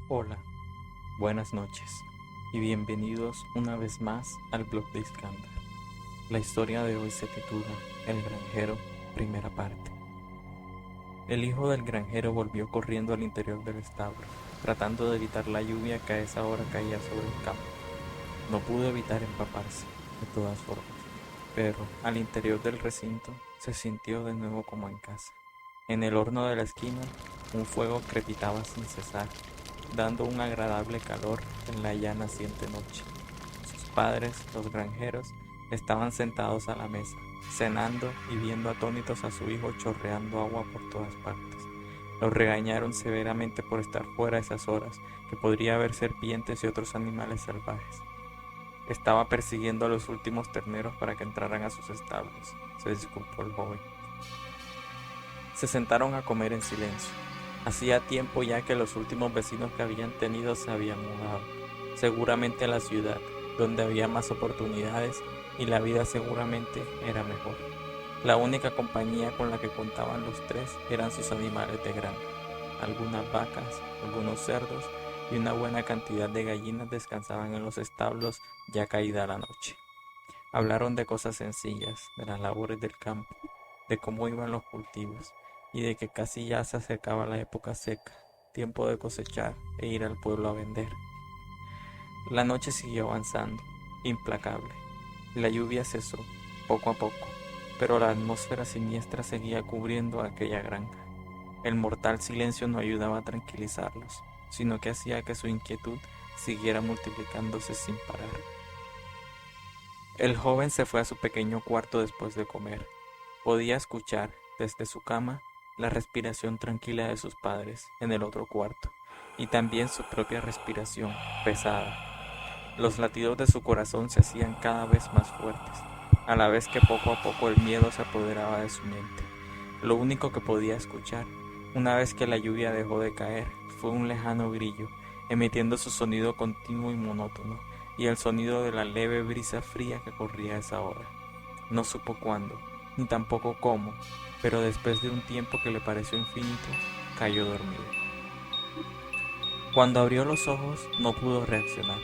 Hola, buenas noches y bienvenidos una vez más al blog de Iskandar. La historia de hoy se titula El granjero, primera parte. El hijo del granjero volvió corriendo al interior del establo, tratando de evitar la lluvia que a esa hora caía sobre el campo. No pudo evitar empaparse, de todas formas, pero al interior del recinto se sintió de nuevo como en casa. En el horno de la esquina, un fuego crepitaba sin cesar, dando un agradable calor en la ya naciente noche. Sus padres, los granjeros, estaban sentados a la mesa, cenando y viendo atónitos a su hijo chorreando agua por todas partes. Los regañaron severamente por estar fuera a esas horas, que podría haber serpientes y otros animales salvajes. Estaba persiguiendo a los últimos terneros para que entraran a sus establos, se disculpó el joven. Se sentaron a comer en silencio. Hacía tiempo ya que los últimos vecinos que habían tenido se habían mudado, seguramente a la ciudad, donde había más oportunidades y la vida seguramente era mejor. La única compañía con la que contaban los tres eran sus animales de granja. Algunas vacas, algunos cerdos y una buena cantidad de gallinas descansaban en los establos ya caída la noche. Hablaron de cosas sencillas, de las labores del campo, de cómo iban los cultivos y de que casi ya se acercaba la época seca, tiempo de cosechar e ir al pueblo a vender. La noche siguió avanzando, implacable. La lluvia cesó, poco a poco, pero la atmósfera siniestra seguía cubriendo aquella granja. El mortal silencio no ayudaba a tranquilizarlos, sino que hacía que su inquietud siguiera multiplicándose sin parar. El joven se fue a su pequeño cuarto después de comer. Podía escuchar, desde su cama, la respiración tranquila de sus padres en el otro cuarto, y también su propia respiración, pesada. Los latidos de su corazón se hacían cada vez más fuertes, a la vez que poco a poco el miedo se apoderaba de su mente. Lo único que podía escuchar, una vez que la lluvia dejó de caer, fue un lejano grillo, emitiendo su sonido continuo y monótono, y el sonido de la leve brisa fría que corría a esa hora. No supo cuándo, ni tampoco cómo, pero después de un tiempo que le pareció infinito, cayó dormido. Cuando abrió los ojos no pudo reaccionar.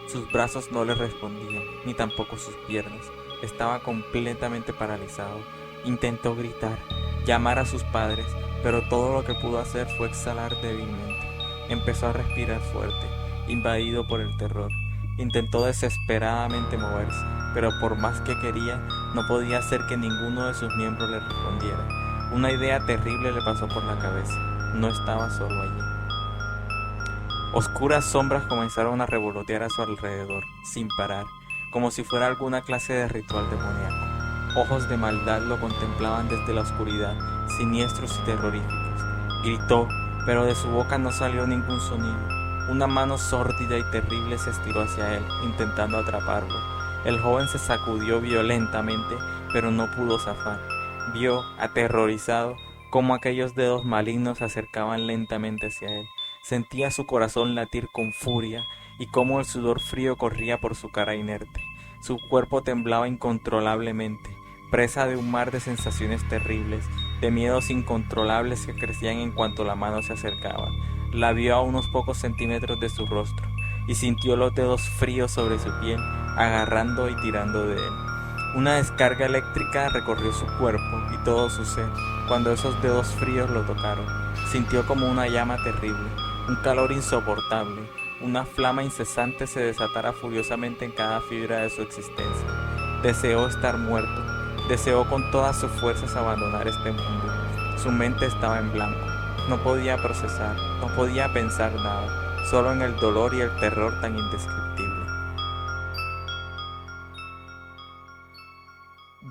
Sus brazos no le respondían, ni tampoco sus piernas. Estaba completamente paralizado. Intentó gritar, llamar a sus padres, pero todo lo que pudo hacer fue exhalar débilmente. Empezó a respirar fuerte, invadido por el terror. Intentó desesperadamente moverse, pero por más que quería, no podía hacer que ninguno de sus miembros le respondiera. Una idea terrible le pasó por la cabeza. No estaba solo allí. Oscuras sombras comenzaron a revolotear a su alrededor, sin parar, como si fuera alguna clase de ritual demoníaco. Ojos de maldad lo contemplaban desde la oscuridad, siniestros y terroríficos. Gritó, pero de su boca no salió ningún sonido. Una mano sórdida y terrible se estiró hacia él, intentando atraparlo. El joven se sacudió violentamente, pero no pudo zafar. Vio, aterrorizado, cómo aquellos dedos malignos se acercaban lentamente hacia él. Sentía su corazón latir con furia y cómo el sudor frío corría por su cara inerte. Su cuerpo temblaba incontrolablemente, presa de un mar de sensaciones terribles, de miedos incontrolables que crecían en cuanto la mano se acercaba. La vio a unos pocos centímetros de su rostro y sintió los dedos fríos sobre su piel, agarrando y tirando de él. Una descarga eléctrica recorrió su cuerpo y todo su ser cuando esos dedos fríos lo tocaron. Sintió como una llama terrible, un calor insoportable, una flama incesante se desatara furiosamente en cada fibra de su existencia. Deseó estar muerto, deseó con todas sus fuerzas abandonar este mundo. Su mente estaba en blanco, no podía procesar, no podía pensar nada, solo en el dolor y el terror tan indescriptible.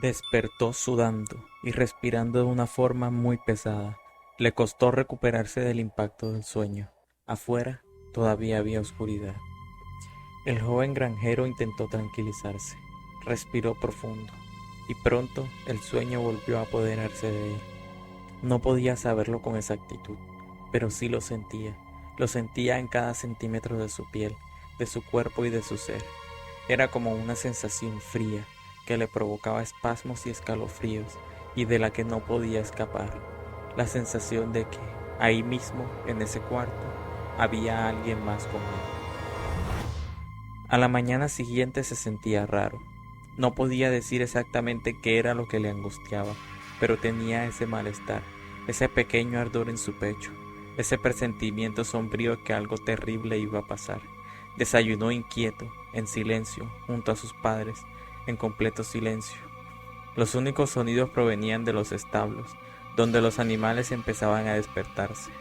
Despertó sudando y respirando de una forma muy pesada. Le costó recuperarse del impacto del sueño. Afuera todavía había oscuridad. El joven granjero intentó tranquilizarse. Respiró profundo y pronto el sueño volvió a apoderarse de él. No podía saberlo con exactitud, pero sí lo sentía. Lo sentía en cada centímetro de su piel, de su cuerpo y de su ser. Era como una sensación fría que le provocaba espasmos y escalofríos y de la que no podía escapar. La sensación de que, ahí mismo, en ese cuarto, había alguien más conmigo. A la mañana siguiente se sentía raro. No podía decir exactamente qué era lo que le angustiaba, pero tenía ese malestar, ese pequeño ardor en su pecho, ese presentimiento sombrío que algo terrible iba a pasar. Desayunó inquieto, en silencio, junto a sus padres, en completo silencio. Los únicos sonidos provenían de los establos, donde los animales empezaban a despertarse.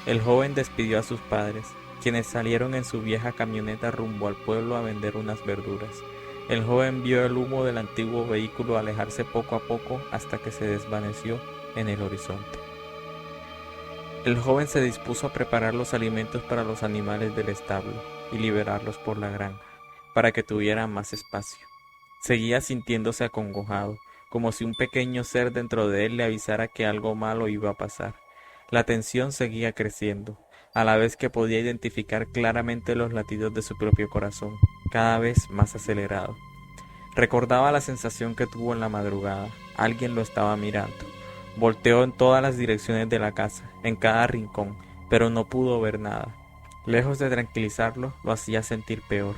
El joven despidió a sus padres, quienes salieron en su vieja camioneta rumbo al pueblo a vender unas verduras. El joven vio el humo del antiguo vehículo alejarse poco a poco hasta que se desvaneció en el horizonte. El joven se dispuso a preparar los alimentos para los animales del establo y liberarlos por la granja, para que tuvieran más espacio. Seguía sintiéndose acongojado, como si un pequeño ser dentro de él le avisara que algo malo iba a pasar. La tensión seguía creciendo, a la vez que podía identificar claramente los latidos de su propio corazón, cada vez más acelerado. Recordaba la sensación que tuvo en la madrugada. Alguien lo estaba mirando. Volteó en todas las direcciones de la casa, en cada rincón, pero no pudo ver nada. Lejos de tranquilizarlo, lo hacía sentir peor.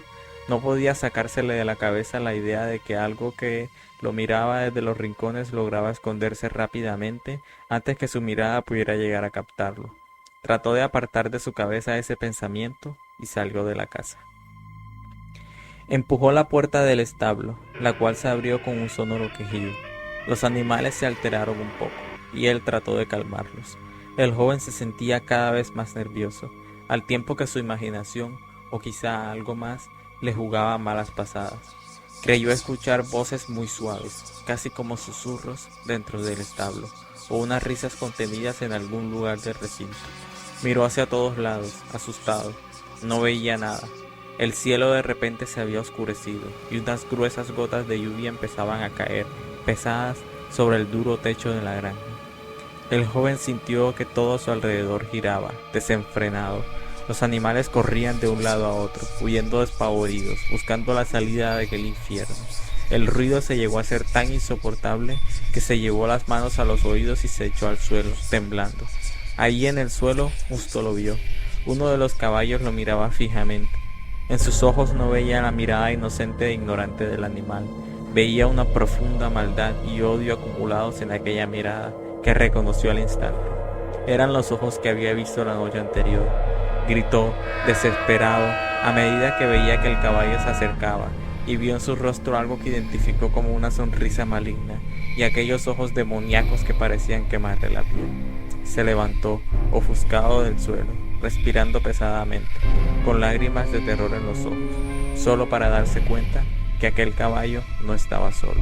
No podía sacársele de la cabeza la idea de que algo que lo miraba desde los rincones lograba esconderse rápidamente antes que su mirada pudiera llegar a captarlo. Trató de apartar de su cabeza ese pensamiento y salió de la casa. Empujó la puerta del establo, la cual se abrió con un sonoro quejido. Los animales se alteraron un poco, y él trató de calmarlos. El joven se sentía cada vez más nervioso, al tiempo que su imaginación, o quizá algo más, le jugaba malas pasadas. Creyó escuchar voces muy suaves, casi como susurros, dentro del establo, o unas risas contenidas en algún lugar del recinto. Miró hacia todos lados, asustado. No veía nada. El cielo de repente se había oscurecido, y unas gruesas gotas de lluvia empezaban a caer, pesadas, sobre el duro techo de la granja. El joven sintió que todo a su alrededor giraba, desenfrenado. Los animales corrían de un lado a otro, huyendo despavoridos, buscando la salida de aquel infierno. El ruido se llegó a ser tan insoportable que se llevó las manos a los oídos y se echó al suelo, temblando. Allí en el suelo, justo lo vio. Uno de los caballos lo miraba fijamente. En sus ojos no veía la mirada inocente e ignorante del animal. Veía una profunda maldad y odio acumulados en aquella mirada que reconoció al instante. Eran los ojos que había visto la noche anterior. Gritó, desesperado, a medida que veía que el caballo se acercaba, y vio en su rostro algo que identificó como una sonrisa maligna y aquellos ojos demoníacos que parecían quemarle la piel. Se levantó, ofuscado del suelo, respirando pesadamente, con lágrimas de terror en los ojos, solo para darse cuenta que aquel caballo no estaba solo.